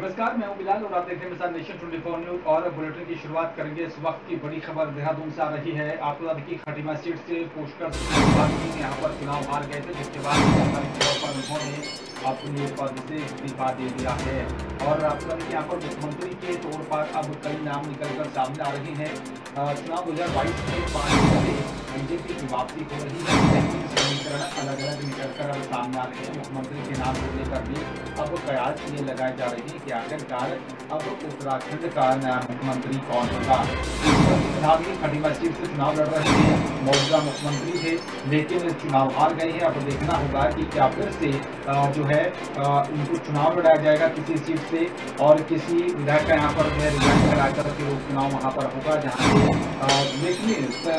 नमस्कार, मैं हूं बिलाल और आप देख रहे हैं मिसाल नेशन 24 न्यूज। और बुलेटिन की शुरुआत करेंगे। इस वक्त की बड़ी खबर देहरादून से आ रही है। आपको बता दें कि खटीमा सीट से पुष्कर सिंह यहाँ पर चुनाव हार गए थे, जिसके बाद सरकारी तौर पर उन्होंने अपने पद से इस्तीफा दे दिया है। और आपको बता दें कि यहाँ पर मुख्यमंत्री के तौर पर अब कई नाम निकलकर सामने आ रहे हैं। चुनाव 2022 में 5 से बीजेपी की वापसी हो रही है, लेकिन समीकरण अलग अलग निकलकर अब सामने आ रहे हैं। मुख्यमंत्री के नाम को लेकर भी अब कयास ये लगाए जा रहे हैं कि आखिरकार अब उत्तराखंड का नया मुख्यमंत्री कौन होगा। खटीमा सीट से चुनाव लड़ रहे थे, मौजूदा मुख्यमंत्री थे, लेकिन चुनाव हार गए हैं। अब देखना होगा कि क्या फिर से जो है इनको चुनाव लड़ाया जाएगा किसी सीट से, और किसी विधायक का यहाँ पर जो है रिजाइन करा करके उपचुनाव वहाँ पर होगा, जहाँ पे लेकिन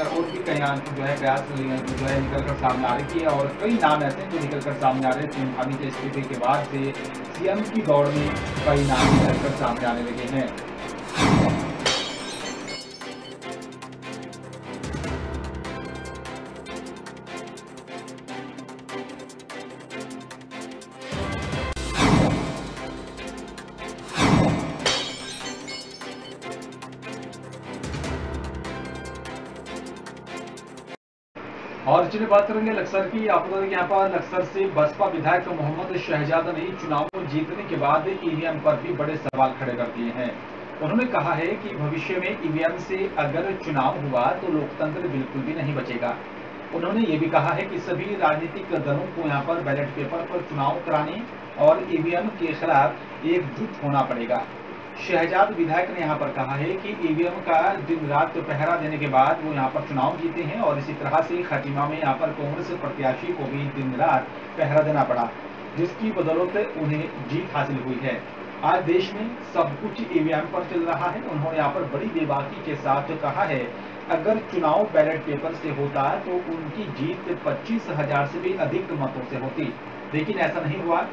और भी कई जो है प्रयास जो है निकल कर सामने आ रही है। और कई नाम ऐसे हैं जो निकल कर सामने आ रहे हैं। सीएम भाभी के इस्तीफे के बाद से सीएम की दौड़ में कई नाम निकल कर सामने आने लगे हैं। और चलिए बात करेंगे लक्सर की। आपको बता दें कि यहाँ पर लक्सर से बसपा विधायक मोहम्मद शहजादा ने चुनाव जीतने के बाद ईवीएम पर भी बड़े सवाल खड़े कर दिए हैं। उन्होंने कहा है कि भविष्य में ईवीएम से अगर चुनाव हुआ तो लोकतंत्र बिल्कुल भी नहीं बचेगा। उन्होंने ये भी कहा है कि सभी राजनीतिक दलों को यहाँ पर बैलेट पेपर पर चुनाव कराने और ईवीएम के खिलाफ एकजुट होना पड़ेगा। शहजाद विधायक ने यहाँ पर कहा है कि ईवीएम का दिन रात पहरा देने के बाद वो यहाँ पर चुनाव जीते हैं, और इसी तरह से खटीमा में यहाँ पर कांग्रेस प्रत्याशी को भी दिन रात पहरा देना पड़ा, जिसकी बदौलत उन्हें जीत हासिल हुई है। आज देश में सब कुछ ईवीएम पर चल रहा है। उन्होंने यहाँ पर बड़ी बेबाकी के साथ कहा है, अगर चुनाव बैलेट पेपर से होता तो उनकी जीत 25,000 से भी अधिक मतों से होती, लेकिन ऐसा नहीं हुआ।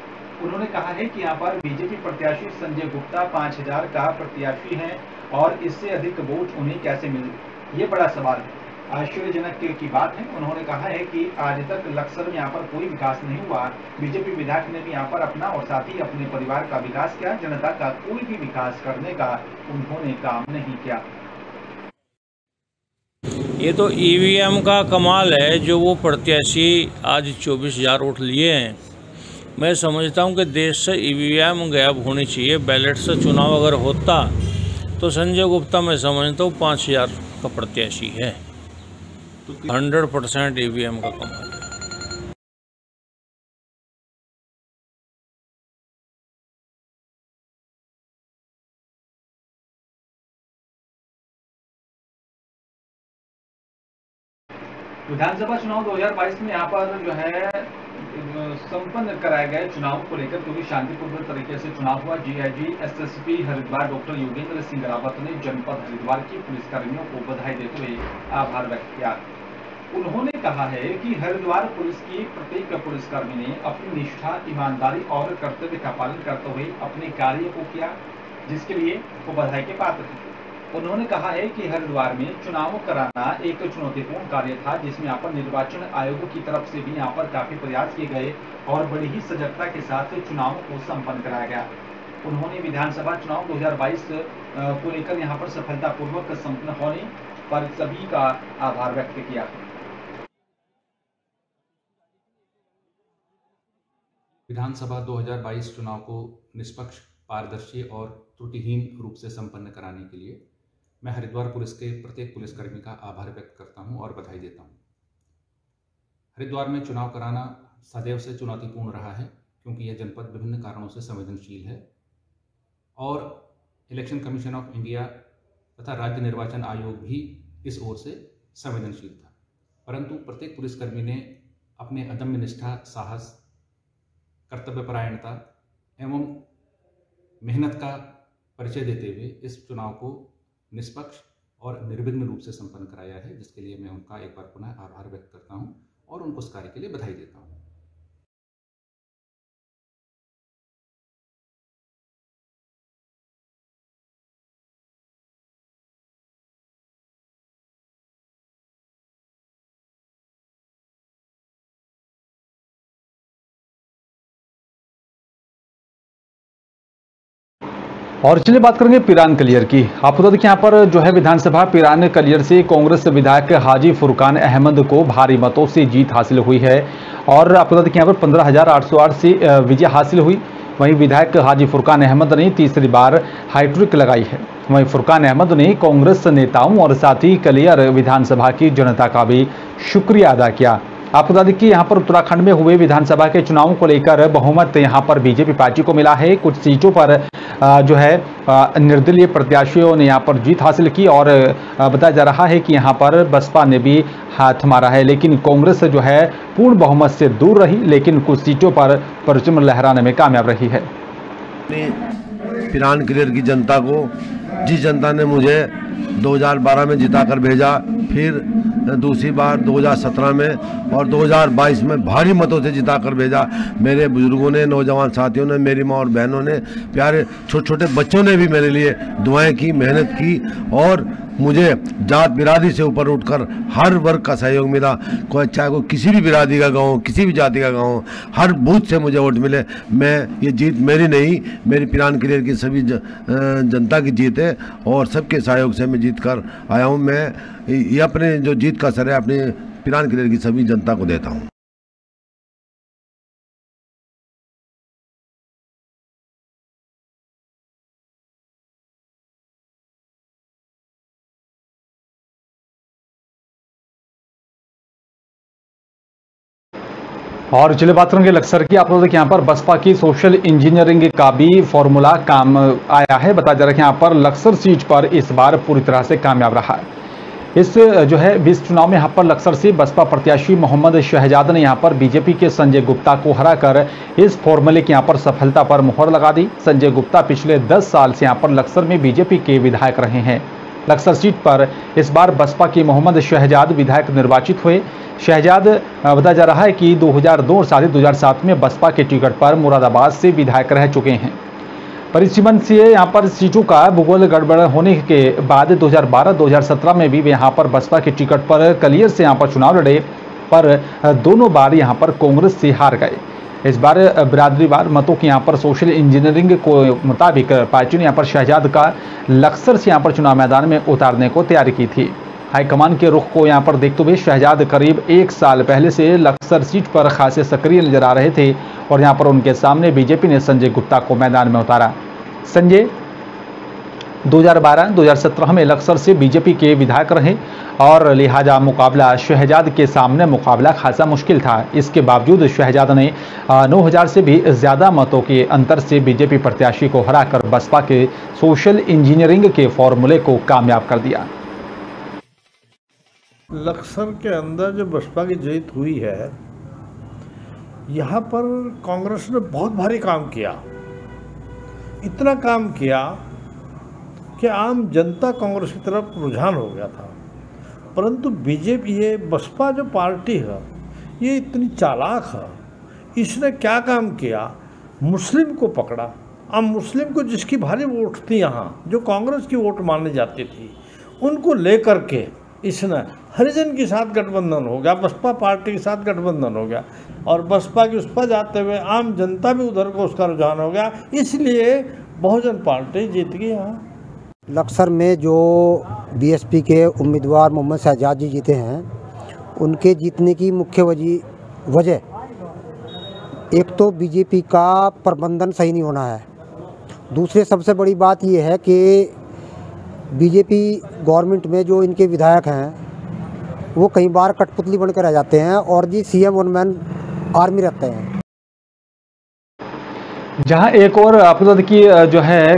उन्होंने कहा है कि यहाँ पर बीजेपी प्रत्याशी संजय गुप्ता 5,000 का प्रत्याशी हैं, और इससे अधिक वोट उन्हें कैसे मिले, ये बड़ा सवाल है, आश्चर्यजनक की बात है। उन्होंने कहा है कि आज तक लक्सर में यहाँ पर कोई विकास नहीं हुआ। बीजेपी विधायक ने भी यहाँ पर अपना और साथ ही अपने परिवार का विकास किया, जनता का कोई भी विकास करने का उन्होंने काम नहीं किया। ये तो ईवीएम का कमाल है जो वो प्रत्याशी आज 24,000 वोट लिए हैं। मैं समझता हूँ कि देश से ईवीएम गायब होनी चाहिए। बैलेट से चुनाव अगर होता तो संजय गुप्ता मैं समझता हूँ 5,000 का प्रत्याशी है। 100% ईवीएम का कमाल है। विधानसभा चुनाव 2022 में यहाँ पर जो है संपन्न कराए गए चुनाव को लेकर क्योंकि शांतिपूर्ण तरीके से चुनाव हुआ। GIG SSP Haridwar doctor Yogendra Singh Rawat ने जनपद हरिद्वार के पुलिसकर्मियों को बधाई देते हुए आभार व्यक्त किया। उन्होंने कहा है कि हरिद्वार पुलिस की प्रत्येक पुलिसकर्मी ने अपनी निष्ठा, ईमानदारी और कर्तव्य का पालन करते हुए अपने कार्य को किया, जिसके लिए वो बधाई के पात्र थे। उन्होंने कहा है कि हरिद्वार में चुनाव कराना एक चुनौतीपूर्ण कार्य था, जिसमें यहाँ पर निर्वाचन आयोग की तरफ से भी यहाँ पर काफी प्रयास किए गए और बड़ी ही सजगता के साथ चुनाव को संपन्न कराया गया। उन्होंने विधानसभा चुनाव 2022 को लेकर यहाँ पर सफलतापूर्वक संपन्न होने पर सभी का आभार व्यक्त किया। विधानसभा 2022 चुनाव को निष्पक्ष, पारदर्शी और त्रुटिहीन रूप से संपन्न कराने के लिए मैं हरिद्वार पुलिस के प्रत्येक पुलिसकर्मी का आभार व्यक्त करता हूं और बधाई देता हूं। हरिद्वार में चुनाव कराना सदैव से चुनौतीपूर्ण रहा है, क्योंकि यह जनपद विभिन्न कारणों से संवेदनशील है और इलेक्शन कमीशन ऑफ इंडिया तथा राज्य निर्वाचन आयोग भी इस ओर से संवेदनशील था। परंतु प्रत्येक पुलिसकर्मी ने अपने अदम्य निष्ठा, साहस, कर्तव्यपरायणता एवं मेहनत का परिचय देते हुए इस चुनाव को निष्पक्ष और निर्विघ्न रूप से संपन्न कराया है, जिसके लिए मैं उनका एक बार पुनः आभार व्यक्त करता हूं और उनको उस कार्य के लिए बधाई देता हूं। और चलिए बात करेंगे पिरान कलियर की। आपको बता दें कि यहाँ पर जो है विधानसभा पिरान कलियर से कांग्रेस विधायक हाजी फुरकान अहमद को भारी मतों से जीत हासिल हुई है और आपको बता दें कि यहाँ पर 15,808 से विजय हासिल हुई। वहीं विधायक हाजी फुरकान अहमद ने तीसरी बार हैट्रिक लगाई है। वहीं फुरकान अहमद ने कांग्रेस नेताओं और साथ ही कलियर विधानसभा की जनता का भी शुक्रिया अदा किया। आपको बता दें कि यहाँ पर उत्तराखंड में हुए विधानसभा के चुनावों को लेकर बहुमत यहाँ पर बीजेपी पार्टी को मिला है। कुछ सीटों पर जो है निर्दलीय प्रत्याशियों ने यहाँ पर जीत हासिल की और बताया जा रहा है कि यहाँ पर बसपा ने भी हाथ मारा है, लेकिन कांग्रेस जो है पूर्ण बहुमत से दूर रही, लेकिन कुछ सीटों पर परचम लहराने में कामयाब रही है। पिरान कलियर की जनता को, जिस जनता ने मुझे 2012 में जिताकर भेजा, फिर दूसरी बार 2017 में और 2022 में भारी मतों से जिताकर भेजा, मेरे बुजुर्गों ने, नौजवान साथियों ने, मेरी माँ और बहनों ने, प्यारे छोटे छोटे बच्चों ने भी मेरे लिए दुआएं की, मेहनत की और मुझे जात बिरादरी से ऊपर उठकर हर वर्ग का सहयोग मिला। कोई चाहे कोई किसी भी बिरादरी का गाँव, किसी भी जाति का गाँव, हर बूथ से मुझे वोट मिले। मैं ये जीत मेरी नहीं, मेरी पिरान कलियर की सभी जनता की जीत है और सबके सहयोग से मैं जीत कर आया हूँ। मैं ये अपने जो जीत का श्रेय अपने पिरान कलियर की सभी जनता को देता हूँ। और चलिए बात करेंगे लक्सर की। आप लोग देखिए यहाँ पर बसपा की सोशल इंजीनियरिंग का भी फॉर्मूला काम आया है। बताया जा रहा है कि यहाँ पर लक्सर सीट पर इस बार पूरी तरह से कामयाब रहा है। इस जो है 20 चुनाव में यहाँ पर लक्सर से बसपा प्रत्याशी मोहम्मद शहजाद ने यहाँ पर बीजेपी के संजय गुप्ता को हराकर इस फॉर्मूले की यहाँ पर सफलता पर मुहर लगा दी। संजय गुप्ता पिछले 10 साल से यहाँ पर लक्सर में बीजेपी के विधायक रहे हैं। लक्सर सीट पर इस बार बसपा के मोहम्मद शहजाद विधायक निर्वाचित हुए। शहजाद बताया जा रहा है कि 2002 और 2007 में बसपा के टिकट पर मुरादाबाद से विधायक रह चुके हैं। परिसीमन से यहाँ पर सीटों का भूगोल गड़बड़ होने के बाद 2012-2017 में भी वे यहाँ पर बसपा के टिकट पर कलियर से यहाँ पर चुनाव लड़े, पर दोनों बार यहाँ पर कांग्रेस से हार गए। इस बार बिरादरीवार मतों की यहाँ पर सोशल इंजीनियरिंग को मुताबिक पार्टी ने यहाँ पर शहजाद का लक्सर से यहाँ पर चुनाव मैदान में उतारने को तैयारी की थी। हाईकमान के रुख को यहाँ पर देखते हुए शहजाद करीब 1 साल पहले से लक्सर सीट पर खासे सक्रिय नजर आ रहे थे और यहाँ पर उनके सामने बीजेपी ने संजय गुप्ता को मैदान में उतारा। संजय 2012-2017 में लक्सर से बीजेपी के विधायक रहे और लिहाजा मुकाबला शहजाद के सामने मुकाबला खासा मुश्किल था। इसके बावजूद शहजाद ने 9,000 से भी ज़्यादा मतों के अंतर से बीजेपी प्रत्याशी को हराकर बसपा के सोशल इंजीनियरिंग के फॉर्मूले को कामयाब कर दिया। लक्सर के अंदर जो बसपा की जीत हुई है, यहाँ पर कांग्रेस ने बहुत भारी काम किया। इतना काम किया कि आम जनता कांग्रेस की तरफ रुझान हो गया था। परंतु बीजेपी, ये बसपा जो पार्टी है, ये इतनी चालाक है। इसने क्या काम किया, मुस्लिम को पकड़ा। अब मुस्लिम को जिसकी भारी वोट थी यहाँ, जो कांग्रेस की वोट मानी जाती थी, उनको लेकर के इसने हरिजन के साथ गठबंधन हो गया, बसपा पार्टी के साथ गठबंधन हो गया और बसपा की उस पर जाते हुए आम जनता भी उधर को उसका रुझान हो गया। इसलिए बहुजन पार्टी जीत गई यहाँ। लक्सर में जो बीएसपी के उम्मीदवार मोहम्मद शहजाद जी जीते हैं, उनके जीतने की मुख्य वजह एक तो बीजेपी का प्रबंधन सही नहीं होना है। दूसरी सबसे बड़ी बात ये है कि बीजेपी गवर्नमेंट में जो इनके विधायक हैं, वो कई बार कठपुतली बनकर रह जाते हैं और जी सीएम वन मैन आर्मी रहते हैं। जहां एक और आपको की जो है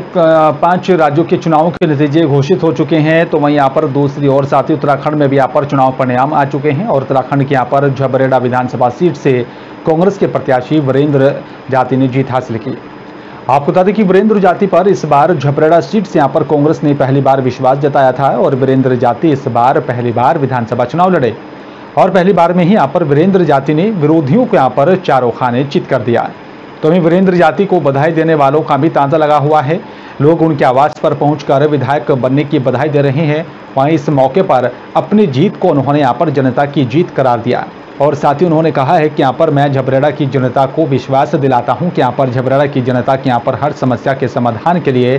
5 राज्यों के चुनावों के नतीजे घोषित हो चुके हैं, तो वहीं यहाँ पर दूसरी ओर साथ ही उत्तराखंड में भी यहाँ पर चुनाव परिणाम आ चुके हैं और उत्तराखंड के यहाँ पर झबरेड़ा विधानसभा सीट से कांग्रेस के प्रत्याशी वीरेंद्र जाति ने जीत हासिल की। आपको बता दें कि वीरेंद्र जाति पर इस बार झबरेड़ा सीट से यहाँ पर कांग्रेस ने पहली बार विश्वास जताया था और वीरेंद्र जाति इस बार पहली बार विधानसभा चुनाव लड़े और पहली बार में ही यहाँ पर वीरेंद्र जाति ने विरोधियों को यहाँ पर चारों खाने चित कर दिया। तो वहीं वीरेंद्र जाति को बधाई देने वालों का भी तांता लगा हुआ है। लोग उनके आवास पर पहुंचकर विधायक बनने की बधाई दे रहे हैं। वहीं इस मौके पर अपनी जीत को उन्होंने यहाँ पर जनता की जीत करार दिया और साथ ही उन्होंने कहा है कि यहाँ पर मैं झबरेड़ा की जनता को विश्वास दिलाता हूँ कि यहाँ पर झबरेड़ा की जनता की यहाँ पर हर समस्या के समाधान के लिए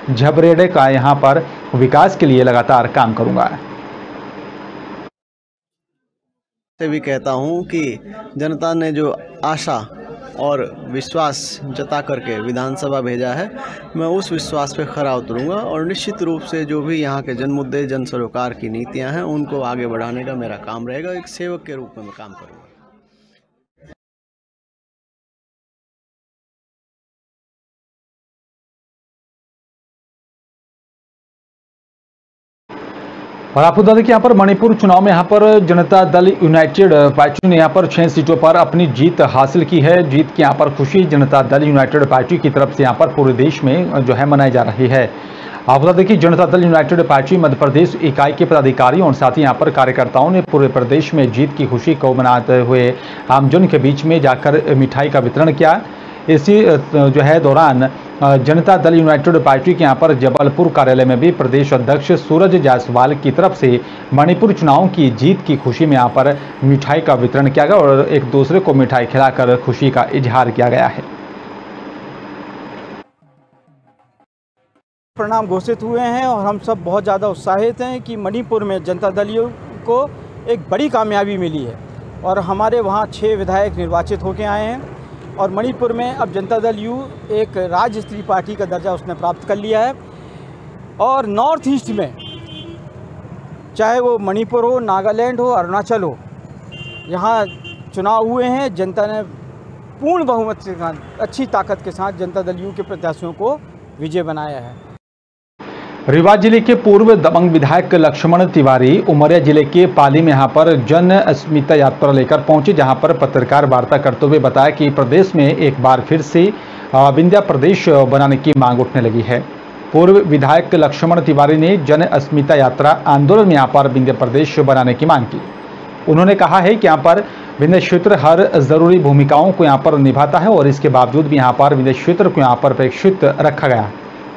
झबरेड़े का यहाँ पर विकास के लिए लगातार काम करूंगा। से भी कहता हूं कि जनता ने जो आशा और विश्वास जता करके विधानसभा भेजा है, मैं उस विश्वास पे खरा उतरूंगा और निश्चित रूप से जो भी यहाँ के जन मुद्दे, जन सरोकार की नीतियां हैं, उनको आगे बढ़ाने का मेरा काम रहेगा। एक सेवक के रूप में मैं काम करूंगा। और आपको बता दें कि यहाँ पर मणिपुर चुनाव में यहाँ पर जनता दल यूनाइटेड पार्टी ने यहाँ पर 6 सीटों पर अपनी जीत हासिल की है। जीत की यहाँ पर खुशी जनता दल यूनाइटेड पार्टी की तरफ से यहाँ पर पूरे देश में जो है मनाई जा रही है। आपको बता दें कि जनता दल यूनाइटेड पार्टी मध्य प्रदेश इकाई के पदाधिकारियों और साथ ही यहाँ पर कार्यकर्ताओं ने पूरे प्रदेश में जीत की खुशी को मनाते हुए आमजन के बीच में जाकर मिठाई का वितरण किया। इसी जो है दौरान जनता दल यूनाइटेड पार्टी के यहाँ पर जबलपुर कार्यालय में भी प्रदेश अध्यक्ष सूरज जायसवाल की तरफ से मणिपुर चुनाव की जीत की खुशी में यहाँ पर मिठाई का वितरण किया गया और एक दूसरे को मिठाई खिलाकर खुशी का इजहार किया गया है। परिणाम घोषित हुए हैं और हम सब बहुत ज़्यादा उत्साहित हैं कि मणिपुर में जनता दलियों को एक बड़ी कामयाबी मिली है और हमारे वहाँ 6 विधायक निर्वाचित होकर आए हैं और मणिपुर में अब जनता दल यू एक राज्य स्तरीय पार्टी का दर्जा उसने प्राप्त कर लिया है। और नॉर्थ ईस्ट में चाहे वो मणिपुर हो, नागालैंड हो, अरुणाचल हो, यहाँ चुनाव हुए हैं। जनता ने पूर्ण बहुमत के साथ, अच्छी ताकत के साथ जनता दल यू के प्रत्याशियों को विजय बनाया है। रीवा जिले के पूर्व दबंग विधायक लक्ष्मण तिवारी उमरिया जिले के पाली में यहां पर जन अस्मिता यात्रा लेकर पहुंचे, जहां पर पत्रकार वार्ता करते हुए बताया कि प्रदेश में एक बार फिर से विंध्य प्रदेश बनाने की मांग उठने लगी है। पूर्व विधायक लक्ष्मण तिवारी ने जन अस्मिता यात्रा आंदोलन में यहां पर विंध्य प्रदेश बनाने की मांग की। उन्होंने कहा है कि यहाँ पर विंध्य क्षेत्र हर जरूरी भूमिकाओं को यहाँ पर निभाता है और इसके बावजूद भी यहाँ पर विंध्य क्षेत्र को यहाँ पर प्रेक्षित रखा गया।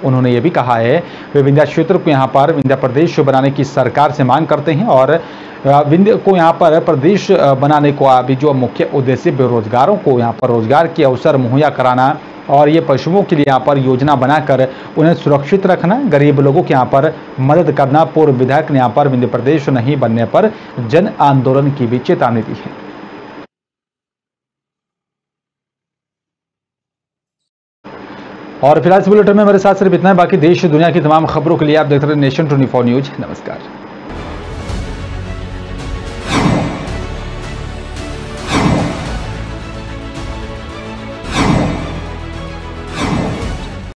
उन्होंने ये भी कहा है वे विंध्य क्षेत्र को यहाँ पर विंध्य प्रदेश बनाने की सरकार से मांग करते हैं और विंध्य को यहाँ पर प्रदेश बनाने को अभी जो मुख्य उद्देश्य बेरोजगारों को यहाँ पर रोजगार के अवसर मुहैया कराना और ये पशुओं के लिए यहाँ पर योजना बनाकर उन्हें सुरक्षित रखना, गरीब लोगों के यहाँ पर मदद करना। पूर्व विधायक ने यहाँ पर विंध्य प्रदेश नहीं बनने पर जन आंदोलन की भी चेतावनी दी है। और फिलहाल इस बुलेटिन में मेरे साथ सिर्फ इतना है। बाकी देश दुनिया की तमाम खबरों के लिए आप देख रहे हैं नेशन 24 न्यूज। नमस्कार।